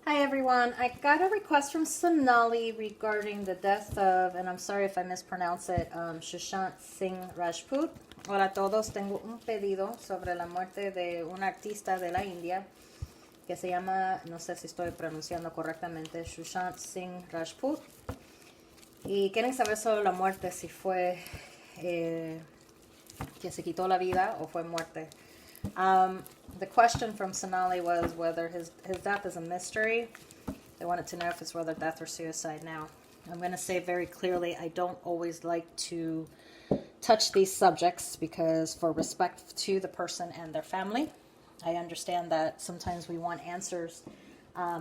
Hi everyone, I got a request from Sonali regarding the death of, and I'm sorry if I mispronounce it, Sushant Singh Rajput. Hola a todos, tengo un pedido sobre la muerte de un artista de la India que se llama, no sé si estoy pronunciando correctamente, Sushant Singh Rajput. Y quieren saber sobre la muerte, si fue que se quitó la vida o fue muerte. The question from Sonali was whether his death is a mystery. They wanted to know if it's whether death or suicide. Now, I'm going to say very clearly, I don't always like to touch these subjects because for respect to the person and their family, I understand that sometimes we want answers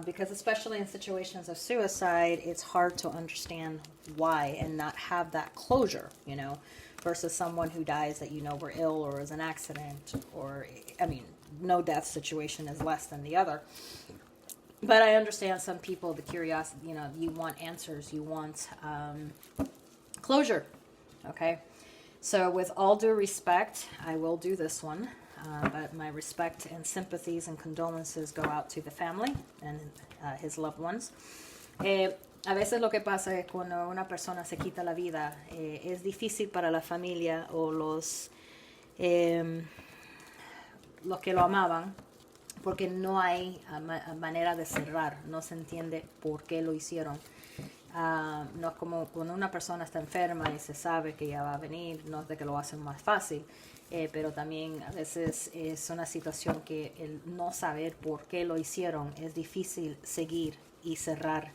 because especially in situations of suicide, it's hard to understand why and not have that closure, you know, versus someone who dies that you know were ill or is an accident or, I mean, no death situation is less than the other. But I understand some people, the curiosity, you know, you want answers, you want closure, okay? So with all due respect, I will do this one. But my respect and sympathies and condolences go out to the family and his loved ones. A veces lo que pasa es cuando una persona se quita la vida, es difícil para la familia o los que lo amaban, porque no hay manera de cerrar, no se entiende por qué lo hicieron. No es como cuando una persona está enferma y se sabe que ya va a venir, no es de que lo hacen más fácil, pero también a veces es una situación que el no saber por qué lo hicieron es difícil seguir y cerrar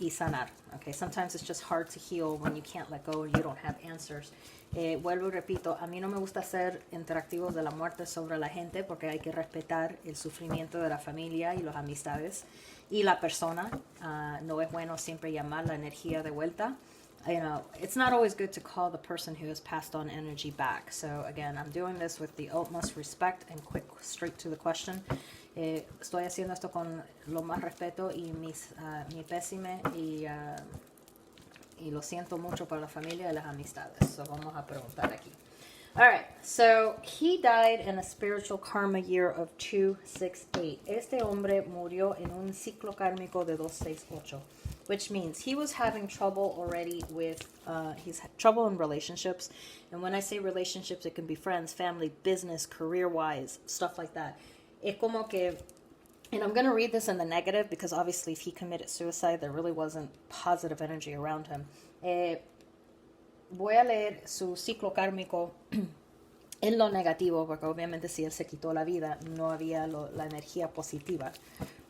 y sanar. Okay? Sometimes it's just hard to heal when you can't let go and you don't have answers. Vuelvo y repito, a mí no me gusta hacer interactivos de la muerte sobre la gente porque hay que respetar el sufrimiento de la familia y las amistades y la persona. No es bueno siempre llamar la energía de vuelta. You know, it's not always good to call the person who has passed on energy back. So again, I'm doing this with the utmost respect and quick, straight to the question. Estoy haciendo esto con lo más respeto y mi pésime y lo siento mucho para la familia y las amistades. So vamos a preguntar aquí. All right, so he died in a spiritual karma year of 268. Este hombre murió en un ciclo kármico de 268, which means he was having trouble already with, he's had trouble in relationships. And when I say relationships, it can be friends, family, business, career-wise, stuff like that. Es como que, and I'm going to read this in the negative because obviously if he committed suicide, there really wasn't positive energy around him. Voy a leer su ciclo kármico en lo negativo, porque obviamente si él se quitó la vida, no había la energía positiva.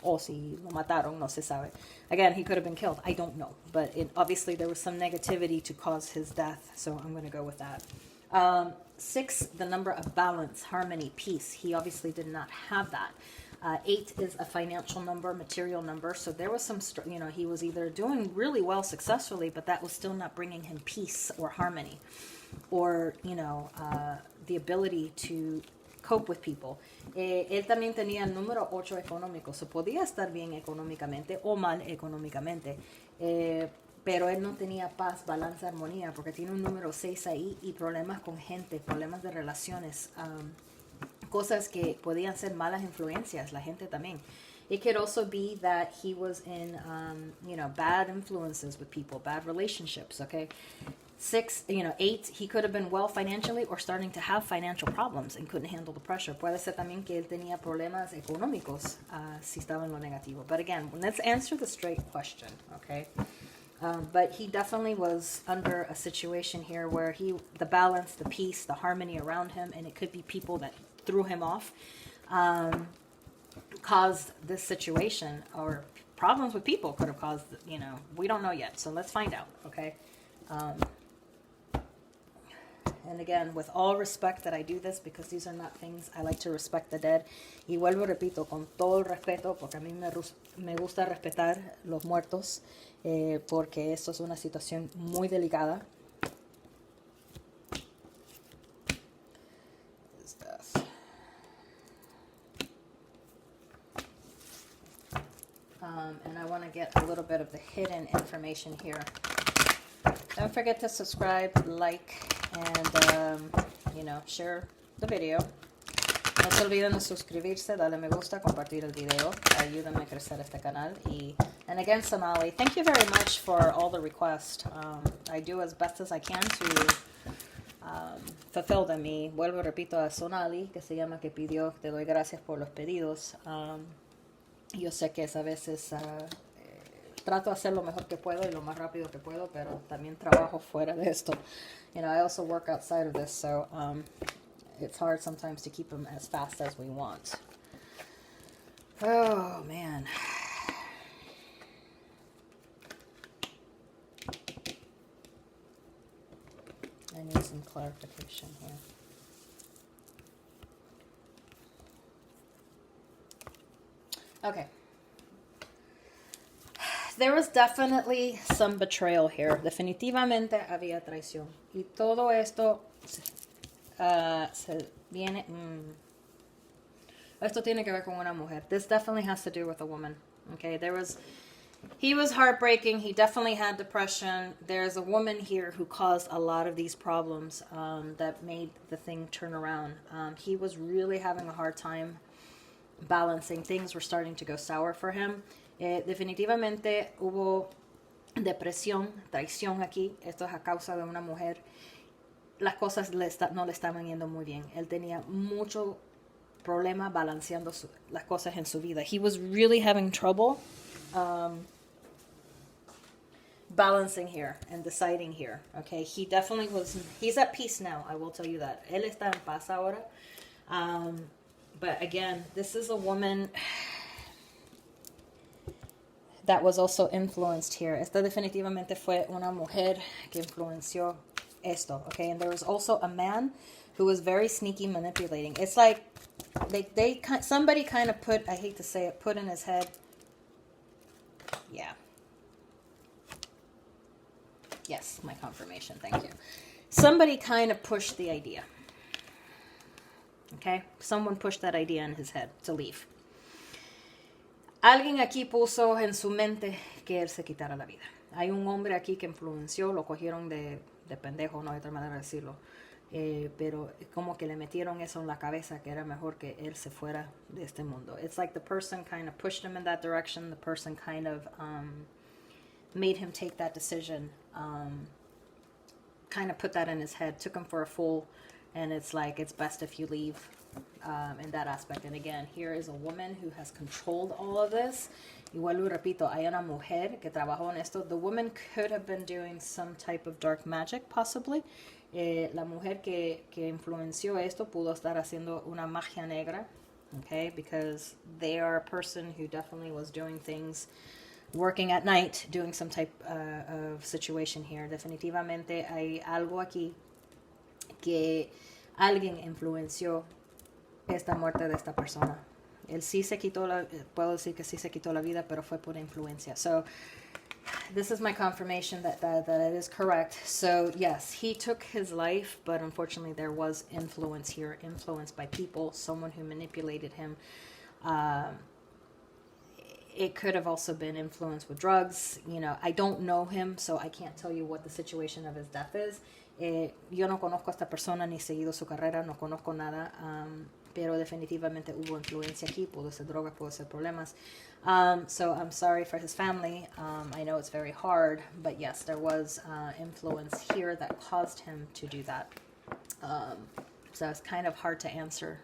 O si lo mataron, no se sabe. Again, he could have been killed. I don't know. But obviously there was some negativity to cause his death, so I'm going to go with that. 6, the number of balance, harmony, peace. He obviously did not have that. 8 is a financial number, material number. So there was some, you know, he was either doing really well successfully, but that was still not bringing him peace or harmony or, you know, the ability to cope with people. Él también tenía el número 8 económico. So podía estar bien económicamente o mal económicamente. Pero él no tenía paz, balance, armonía, porque tiene un número 6 ahí y problemas con gente, problemas de relaciones. Cosas que podían ser malas influencias, la gente también. It could also be that he was in, you know, bad influences with people, bad relationships, okay? 6, you know, 8, he could have been well financially or starting to have financial problems and couldn't handle the pressure. Puede ser también que él tenía problemas económicos si estaba en lo negativo. But again, let's answer the straight question, okay? But he definitely was under a situation here where the balance, the peace, the harmony around him, and it could be people that threw him off, caused this situation, or problems with people could have caused, you know, we don't know yet. So let's find out, okay? And again, with all respect that I do this, because these are not things, I like to respect the dead. Y vuelvo, repito, con todo el respeto, porque a mí me gusta respetar los muertos, porque esto es una situación muy delicada. And I want to get a little bit of the hidden information here. Don't forget to subscribe, like, and, you know, share the video. Let's se olviden de suscribirse, darle me gusta, compartir el video. Ayúdenme a crecer este canal. And again, Sonali, thank you very much for all the requests. I do as best as I can to fulfill them. Y vuelvo, repito, a Sonali, que se llama que pidió, te doy gracias por los pedidos. Yo sé que a veces trato de hacer lo mejor que puedo y lo más rápido que puedo, pero también trabajo fuera de esto. You know, I also work outside of this, so it's hard sometimes to keep them as fast as we want. Oh, man. I need some clarification here. Okay. There was definitely some betrayal here. Definitivamente había traición. Y todo esto se viene... Esto tiene que ver con una mujer. This definitely has to do with a woman. Okay, he was heartbreaking. He definitely had depression. There's a woman here who caused a lot of these problems that made the thing turn around. He was really having a hard time balancing. Things were starting to go sour for him. Definitivamente hubo depresión, traición aquí. Esto es a causa de una mujer. Las cosas no le estaban yendo muy bien. Él tenía mucho problema balanceando las cosas en su vida. He was really having trouble balancing here and deciding here. Okay, he definitely was. He's at peace now. I will tell you that. Él está en paz ahora. But again, this is a woman that was also influenced here. Esta definitivamente fue una mujer que influenció esto, okay? And there was also a man who was very sneaky manipulating. It's like somebody kind of put, I hate to say it, put in his head. Yeah. Yes, my confirmation, thank you. Somebody kind of pushed the idea. Okay? Someone pushed that idea in his head to leave. Alguien aquí puso en su mente que él se quitara la vida. Hay un hombre aquí que influenció, lo cogieron de pendejo, no hay otra manera de decirlo. Pero como que le metieron eso en la cabeza que era mejor que él se fuera de este mundo. It's like the person kind of pushed him in that direction. The person kind of made him take that decision. Kind of put that in his head, took him for a fool. And it's like, it's best if you leave in that aspect. And again, here is a woman who has controlled all of this. Igual lo repito, hay una mujer que trabajó en esto. The woman could have been doing some type of dark magic, possibly. La mujer que influenció esto pudo estar haciendo una magia negra. Okay, because they are a person who definitely was doing things, working at night, doing some type of situation here. Definitivamente hay algo aquí que alguien influenció esta muerte de esta persona. Él sí se quitó puedo decir que sí se quitó la vida, pero fue por influencia. So, this is my confirmation that it is correct. So, yes, he took his life, but unfortunately there was influence here, influenced by people, someone who manipulated him. It could have also been influenced with drugs. You know, I don't know him, so I can't tell you what the situation of his death is. Yo no conozco a esta persona ni seguido su carrera, no conozco nada, pero definitivamente hubo influencia aquí, pudo ser drogas, pudo ser problemas. So I'm sorry for his family. I know it's very hard, but yes, there was influence here that caused him to do that. So it's kind of hard to answer.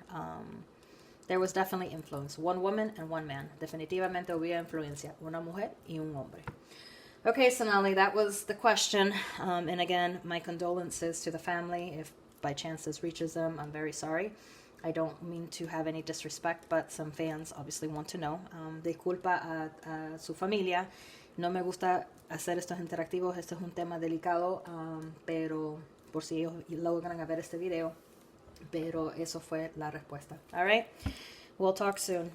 There was definitely influence. One woman and one man. Definitivamente hubo influencia. Una mujer y un hombre. Okay, Sonali, that was the question. And again, my condolences to the family. If by chance this reaches them, I'm very sorry. I don't mean to have any disrespect, but some fans obviously want to know. Disculpa a su familia. No me gusta hacer estos interactivos. Esto es un tema delicado, pero por si ellos logran ver este video. Pero eso fue la respuesta. All right? We'll talk soon.